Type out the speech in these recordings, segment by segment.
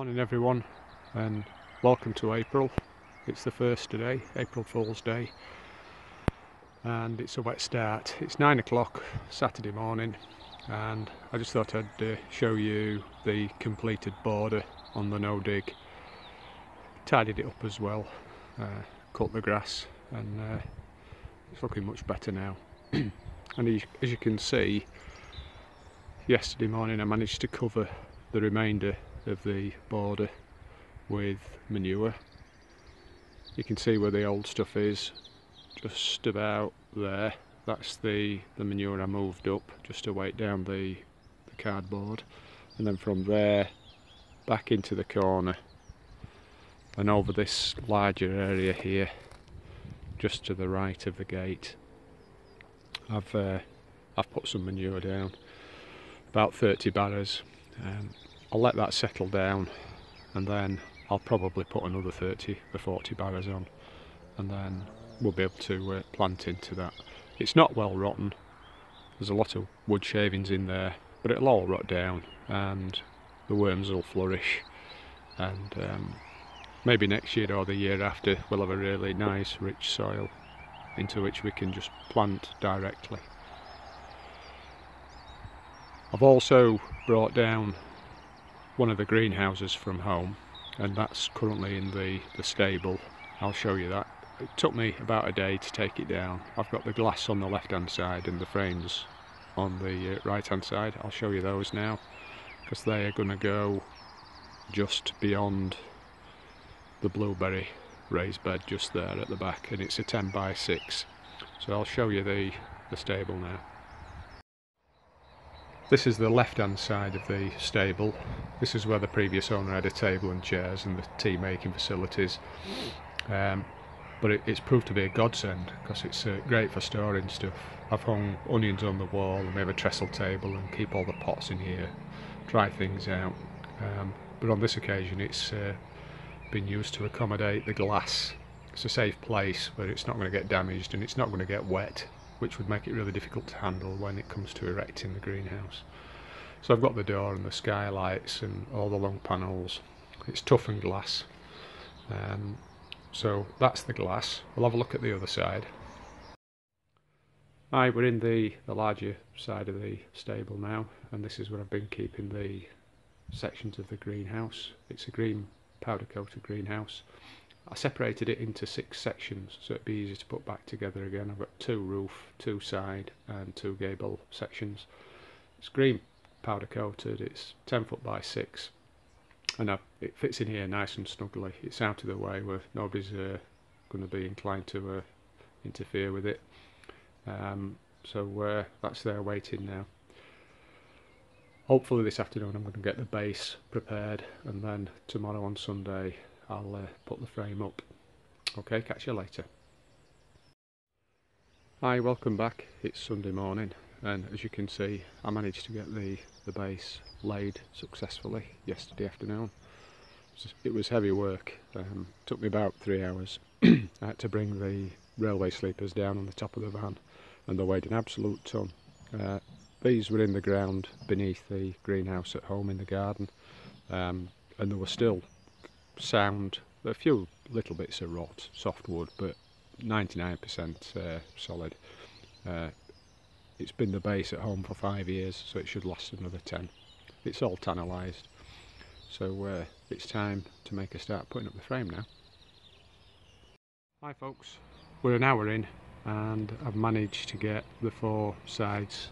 Morning everyone, and welcome to April. It's the first today, April Fool's Day, and it's a wet start. It's 9 o'clock Saturday morning, and I just thought I'd show you the completed border on the no dig. Tidied it up as well, cut the grass, and it's looking much better now. And as you can see, yesterday morning I managed to cover the remainder of the border with manure. You can see where the old stuff is, just about there. That's the manure I moved up just to weight down the cardboard, and then from there back into the corner and over this larger area here just to the right of the gate. I've put some manure down, about 30 barrows. I'll let that settle down, and then I'll probably put another 30 or 40 barrows on, and then we'll be able to plant into that. It's not well rotten, there's a lot of wood shavings in there, but it'll all rot down and the worms will flourish, and maybe next year or the year after we'll have a really nice rich soil into which we can just plant directly. I've also brought down one of the greenhouses from home, and that's currently in the stable. I'll show you that. It took me about a day to take it down. I've got the glass on the left hand side and the frames on the right hand side. I'll show you those now, because they are going to go just beyond the blueberry raised bed just there at the back, and it's a 10 by 6. So I'll show you the stable now. This is the left hand side of the stable. This is where the previous owner had a table and chairs and the tea making facilities, but it's proved to be a godsend because it's great for storing stuff. I've hung onions on the wall, and we have a trestle table and keep all the pots in here, dry things out, but on this occasion it's been used to accommodate the glass. It's a safe place where it's not going to get damaged and it's not going to get wet, which would make it really difficult to handle when it comes to erecting the greenhouse. So I've got the door and the skylights and all the long panels. It's toughened glass. So that's the glass. We'll have a look at the other side. Hi, we're in the larger side of the stable now, and this is where I've been keeping the sections of the greenhouse. It's a green powder coated greenhouse. I separated it into 6 sections so it'd be easy to put back together again. I've got 2 roof, 2 side and 2 gable sections. It's green powder coated, it's 10 foot by 6, and it fits in here nice and snugly. It's out of the way where nobody's going to be inclined to interfere with it. So that's there waiting now. Hopefully this afternoon I'm going to get the base prepared, and then tomorrow on Sunday I'll put the frame up. Okay, catch you later. Hi, welcome back. It's Sunday morning, and as you can see I managed to get the base laid successfully yesterday afternoon. It was heavy work, took me about 3 hours. I had to bring the railway sleepers down on the top of the van, and they weighed an absolute ton. These were in the ground beneath the greenhouse at home in the garden, and they were still sound. A few little bits of rot, softwood, but 99% solid. It's been the base at home for 5 years, so it should last another 10. It's all tannalised, so it's time to make a start putting up the frame now. Hi folks, we're an hour in and I've managed to get the 4 sides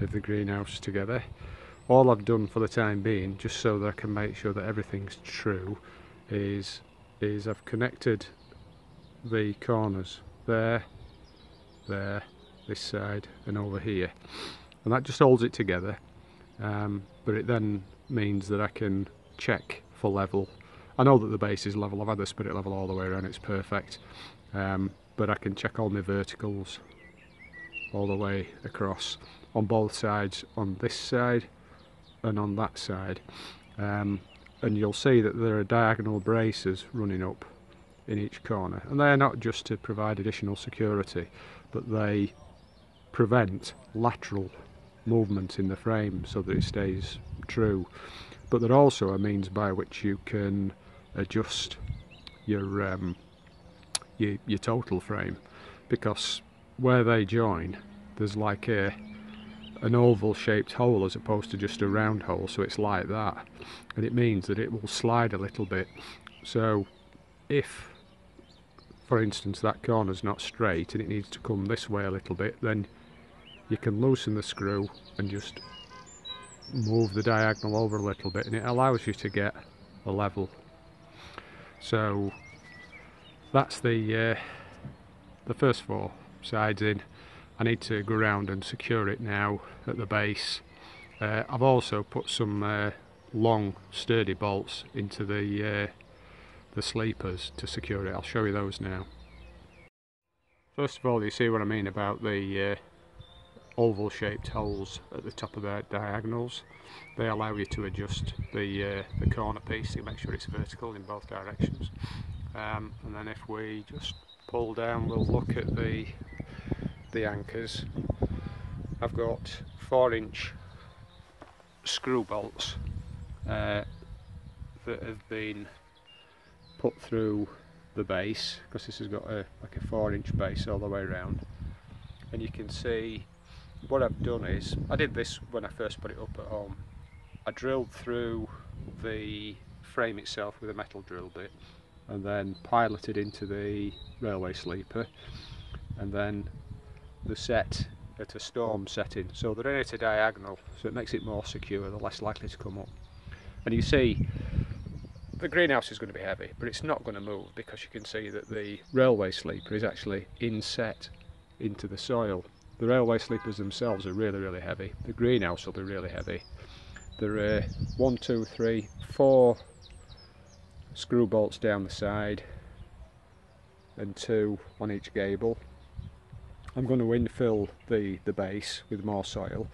of the greenhouse together. All I've done for the time being, just so that I can make sure that everything's true, is I've connected the corners there, this side and over here, and that just holds it together, but it then means that I can check for level. I know that the base is level, I've had the spirit level all the way around, it's perfect, but I can check all my verticals all the way across on both sides, on this side and on that side. And you'll see that there are diagonal braces running up in each corner, and they're not just to provide additional security, but they prevent lateral movement in the frame so that it stays true. but they're also a means by which you can adjust your total frame, because where they join there's like an oval shaped hole as opposed to just a round hole, so it's like that, and it means that it will slide a little bit. So if, for instance, that corner's not straight and it needs to come this way a little bit, then you can loosen the screw and just move the diagonal over a little bit, and it allows you to get a level. So that's the first 4 sides in. I need to go around and secure it now at the base. I've also put some long sturdy bolts into the sleepers to secure it. I'll show you those now. First of all, you see what I mean about the oval shaped holes at the top of the diagonals. They allow you to adjust the corner piece to make sure it's vertical in both directions. And then if we just pull down, we'll look at the anchors. I've got 4-inch screw bolts that have been put through the base, because this has got like a 4-inch base all the way around. And you can see what I've done is, I did this when I first put it up at home. I drilled through the frame itself with a metal drill bit, and then piloted into the railway sleeper, and then they're set at a storm setting, so they're in at a diagonal, so it makes it more secure, they're less likely to come up. And you see the greenhouse is going to be heavy, but it's not going to move, because you can see that the railway sleeper is actually inset into the soil. The railway sleepers themselves are really heavy. The greenhouse will be really heavy. There are 1, 2, 3, 4 screw bolts down the side and 2 on each gable. I'm going to infill the base with more soil,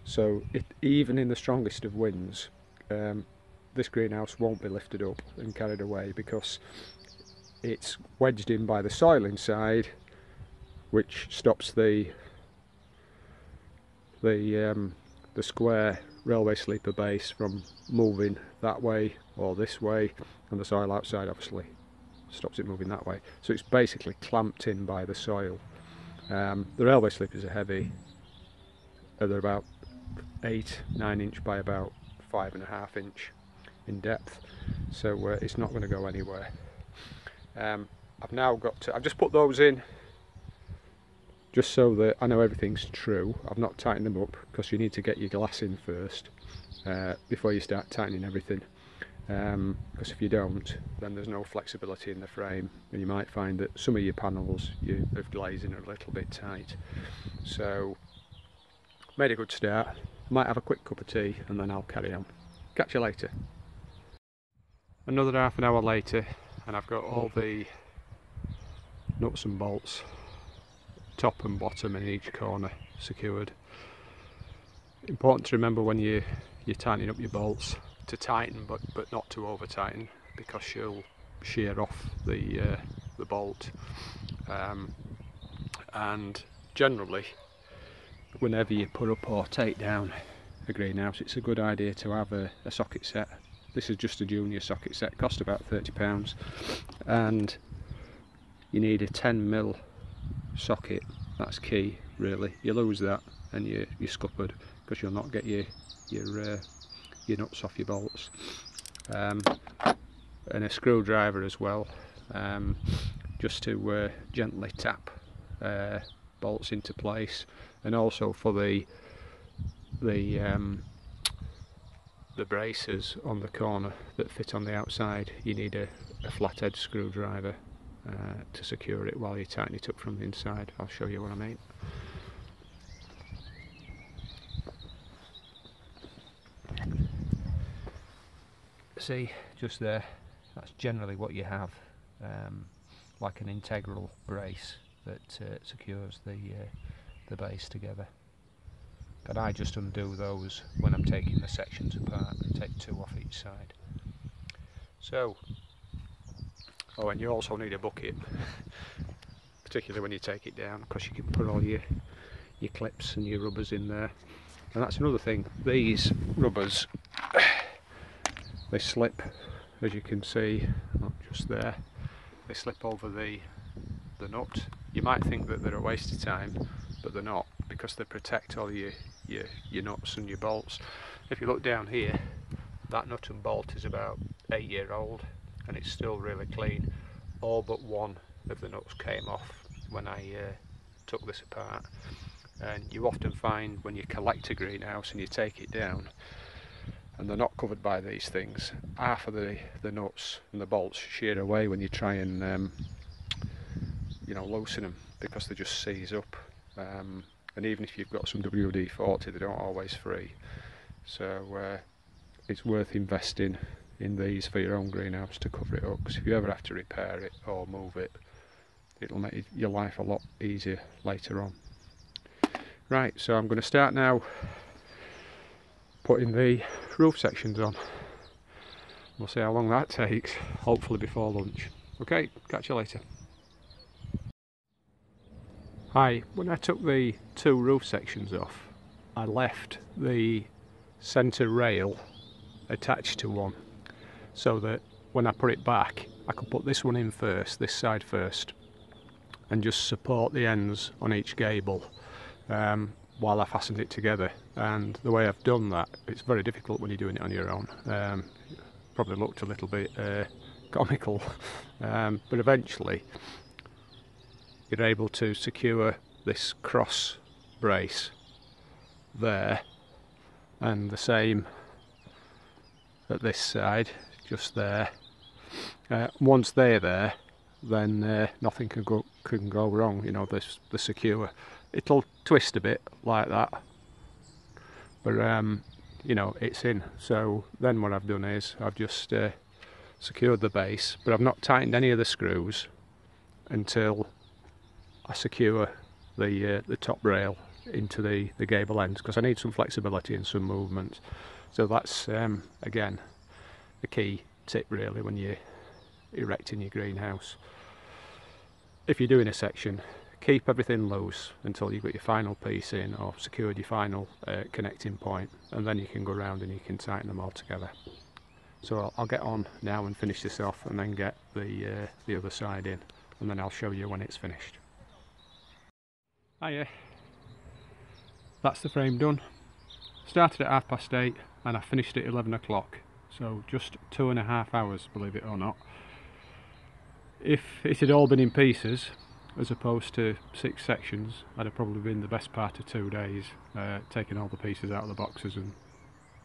so even in the strongest of winds, this greenhouse won't be lifted up and carried away, because it's wedged in by the soil inside, which stops the square railway sleeper base from moving that way or this way, and the soil outside obviously stops it moving that way. So it's basically clamped in by the soil. The railway sleepers are heavy. They're about 8-9 inch by about 5.5 inch in depth, so it's not going to go anywhere. I've just put those in just so that I know everything's true. I've not tightened them up, because you need to get your glass in first before you start tightening everything, because if you don't, then there's no flexibility in the frame, and you might find that some of your panels of glazing are a little bit tight. So made a good start. Might have a quick cup of tea and then I'll carry on. Catch you later. Another half an hour later, and I've got all the nuts and bolts, top and bottom in each corner, secured. Important to remember when you're tightening up your bolts to tighten, but not to over tighten, because you'll shear off the bolt. And generally, whenever you put up or take down a greenhouse, it's a good idea to have a socket set. This is just a junior socket set, cost about £30, and you need a 10mm socket. That's key, really. You lose that and you're scuppered, because you'll not get your nuts off your bolts. And a screwdriver as well, just to gently tap bolts into place. And also for the braces on the corner that fit on the outside, you need a flathead screwdriver to secure it while you tighten it up from the inside. I'll show you what I mean. See, just there, that's generally what you have, like an integral brace that secures the base together. But I just undo those when I'm taking the sections apart, and take 2 off each side. So, oh, and you also need a bucket, particularly when you take it down, because you can put all your clips and your rubbers in there. And that's another thing, these rubbers They slip, as you can see, not just there, they slip over the nut. You might think that they're a waste of time, but they're not, because they protect all your nuts and your bolts. If you look down here, that nut and bolt is about 8-year-old and it's still really clean. All but one of the nuts came off when I took this apart. And you often find when you collect a greenhouse and you take it down and they're not covered by these things, half of the nuts and the bolts shear away when you try and loosen them, because they just seize up. And even if you've got some WD-40, they don't always free. So it's worth investing in these for your own greenhouse to cover it up, because if you ever have to repair it or move it, it'll make your life a lot easier later on. Right, so I'm going to start now putting the roof sections on. We'll see how long that takes, hopefully before lunch. Okay, catch you later. Hi, when I took the 2 roof sections off, I left the centre rail attached to one, so that when I put it back I could put this one in first, this side first, and just support the ends on each gable while I fastened it together. And the way I've done that, it's very difficult when you're doing it on your own. Probably looked a little bit comical, but eventually you're able to secure this cross brace there, and the same at this side, just there. Once they're there, then nothing can go wrong. You know, they're secure. It'll twist a bit like that, but you know, it's in. So then what I've done is I've just secured the base, but I've not tightened any of the screws until I secure the top rail into the gable ends, because I need some flexibility and some movement. So that's again a key tip really when you're erecting your greenhouse. If you're doing a section, keep everything loose until you've got your final piece in or secured your final connecting point, and then you can go around and you can tighten them all together. So I'll get on now and finish this off, and then get the other side in, and then I'll show you when it's finished. Hiya, that's the frame done. Started at 8:30 and I finished at 11 o'clock, so just 2.5 hours, believe it or not. If it had all been in pieces as opposed to 6 sections, I'd have probably been the best part of 2 days, taking all the pieces out of the boxes and,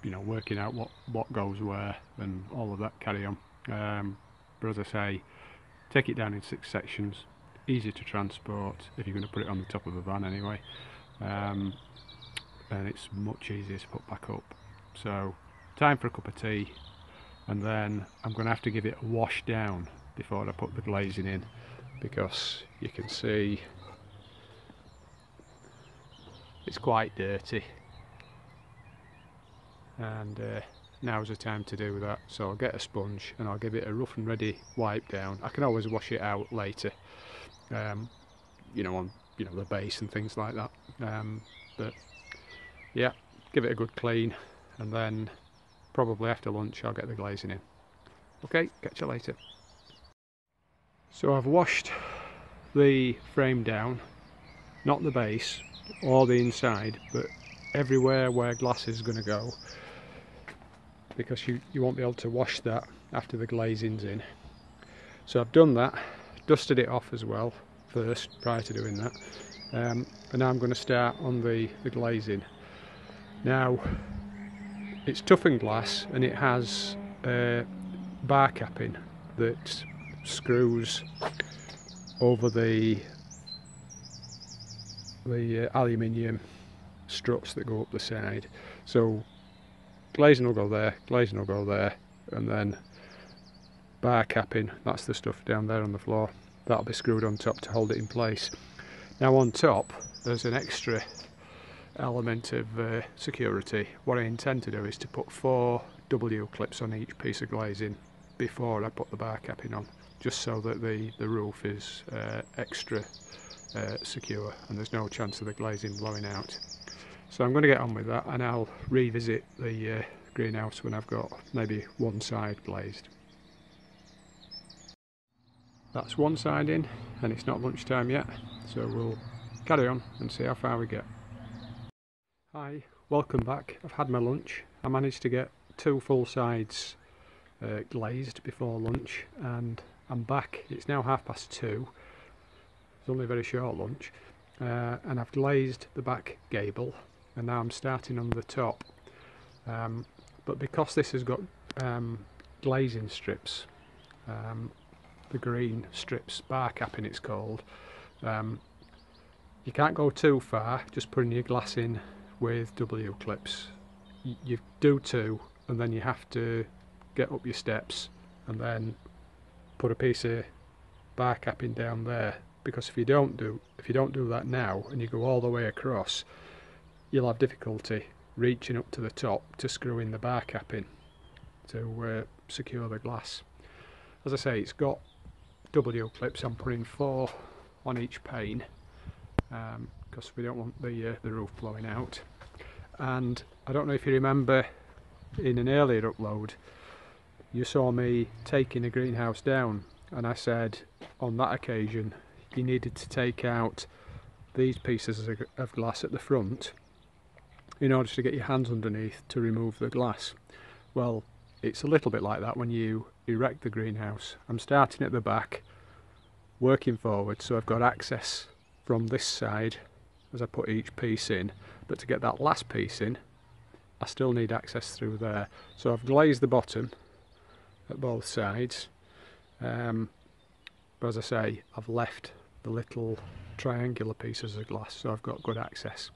you know, working out what goes where and all of that carry on. But as I say, take it down in 6 sections, easy to transport if you're going to put it on the top of a van anyway, and it's much easier to put back up. So time for a cup of tea, and then I'm going to have to give it a wash down before I put the glazing in, because you can see it's quite dirty, and now's the time to do that. So I'll get a sponge and I'll give it a rough and ready wipe down. I can always wash it out later, you know, on the base and things like that, but yeah, give it a good clean, and then probably after lunch I'll get the glazing in. Okay, catch you later. So I've washed the frame down, not the base or the inside, but everywhere where glass is going to go, because you won't be able to wash that after the glazing's in. So I've done that, dusted it off as well first prior to doing that, and now I'm going to start on the glazing. Now it's toughened glass and it has bar capping that screws over the aluminium struts that go up the side. So glazing will go there, glazing will go there, and then bar capping, that's the stuff down there on the floor, that'll be screwed on top to hold it in place. Now on top there's an extra element of security. What I intend to do is to put 4 W clips on each piece of glazing before I put the bar capping on, just so that the roof is extra secure and there's no chance of the glazing blowing out. So I'm going to get on with that, and I'll revisit the greenhouse when I've got maybe one side glazed. That's one side in, and it's not lunchtime yet, so we'll carry on and see how far we get. Hi, welcome back. I've had my lunch. I managed to get 2 full sides glazed before lunch, and I'm back. It's now 2:30. It's only a very short lunch, and I've glazed the back gable, and now I'm starting on the top. But because this has got glazing strips, the green strips, bar capping it's called, you can't go too far just putting your glass in with W clips. You do 2, and then you have to get up your steps and then put a piece of bar capping down there, because if you don't do that now and you go all the way across, you'll have difficulty reaching up to the top to screw in the bar capping to secure the glass. As I say, it's got W clips. I'm putting 4 on each pane because we don't want the roof blowing out. And I don't know if you remember, in an earlier upload you saw me taking a greenhouse down, and I said on that occasion you needed to take out these pieces of glass at the front in order to get your hands underneath to remove the glass. Well, it's a little bit like that when you erect the greenhouse. I'm starting at the back, working forward, so I've got access from this side as I put each piece in, but to get that last piece in I still need access through there. So I've glazed the bottom at both sides, but as I say, I've left the little triangular pieces of glass, so I've got good access.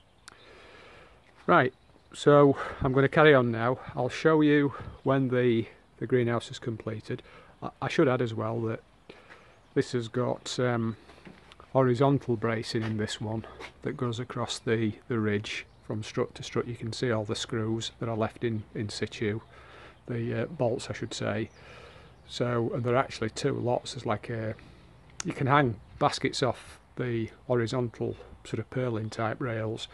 Right, so I'm going to carry on now. I'll show you when the greenhouse is completed. I should add as well that this has got horizontal bracing in this one that goes across the ridge from strut to strut. You can see all the screws that are left in situ, the bolts I should say. So, and there are actually 2 lots. There's like you can hang baskets off the horizontal sort of purlin type rails,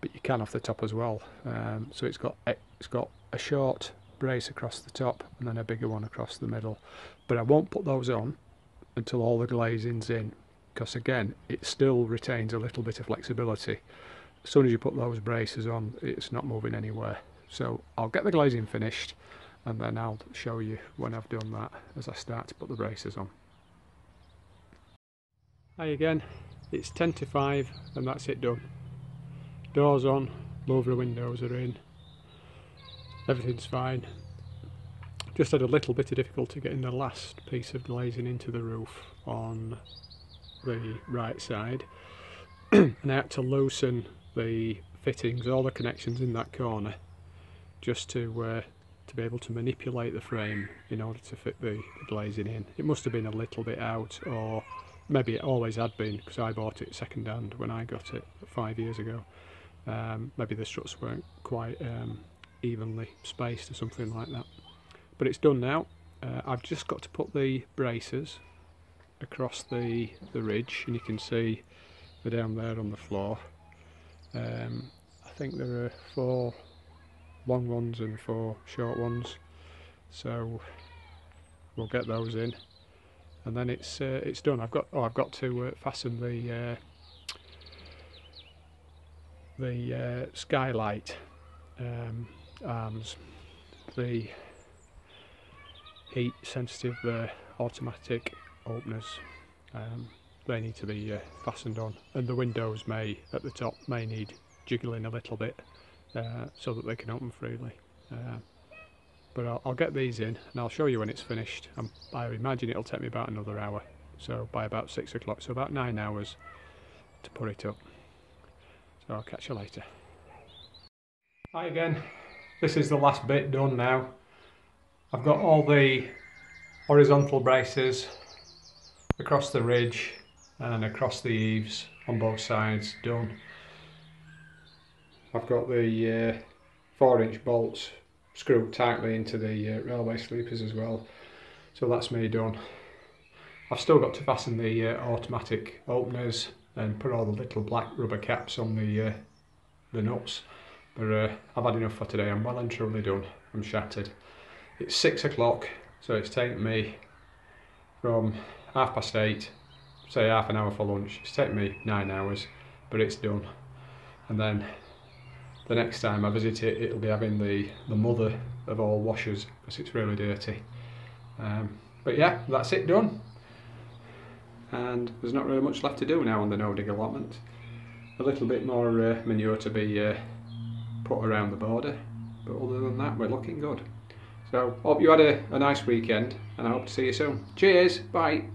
but you can off the top as well. So it's got a short brace across the top and then a bigger one across the middle. But I won't put those on until all the glazing's in, because again it still retains a little bit of flexibility. As soon as you put those braces on, it's not moving anywhere. So I'll get the glazing finished and then I'll show you when I've done that as I start to put the braces on. Hi again, it's 10 to 5 and that's it done. Doors on, louver windows are in, everything's fine. Just had a little bit of difficulty getting the last piece of glazing into the roof on the right side and I had to loosen the fittings, all the connections in that corner, just to be able to manipulate the frame in order to fit the glazing in. It must have been a little bit out, or maybe it always had been because I bought it second hand when I got it 5 years ago. Maybe the struts weren't quite evenly spaced or something like that. But it's done now. I've just got to put the braces across the ridge, and you can see they're down there on the floor. I think there are 4 long ones and 4 short ones, so we'll get those in, and then it's done. I've got to fasten the skylight arms, the heat sensitive automatic openers. They need to be fastened on, and the windows at the top may need jiggling a little bit so that they can open freely. But I'll get these in and I'll show you when it's finished. I imagine it'll take me about another hour, so by about 6 o'clock, so about 9 hours to put it up. So I'll catch you later. Hi again, this is the last bit done now. I've got all the horizontal braces across the ridge and across the eaves on both sides done. I've got the 4-inch bolts screwed tightly into the railway sleepers as well, so that's me done. I've still got to fasten the automatic openers and put all the little black rubber caps on the nuts, but I've had enough for today. I'm well and truly done. I'm shattered. It's 6 o'clock, so it's taken me from 8:30, say half an hour for lunch. It's taken me 9 hours, but it's done. And then the next time I visit it, it'll be having the mother of all washers, because it's really dirty. But yeah, that's it done. And there's not really much left to do now on the no-dig allotment. A little bit more manure to be put around the border, but other than that, we're looking good. So, hope you had a nice weekend, and I hope to see you soon. Cheers, bye!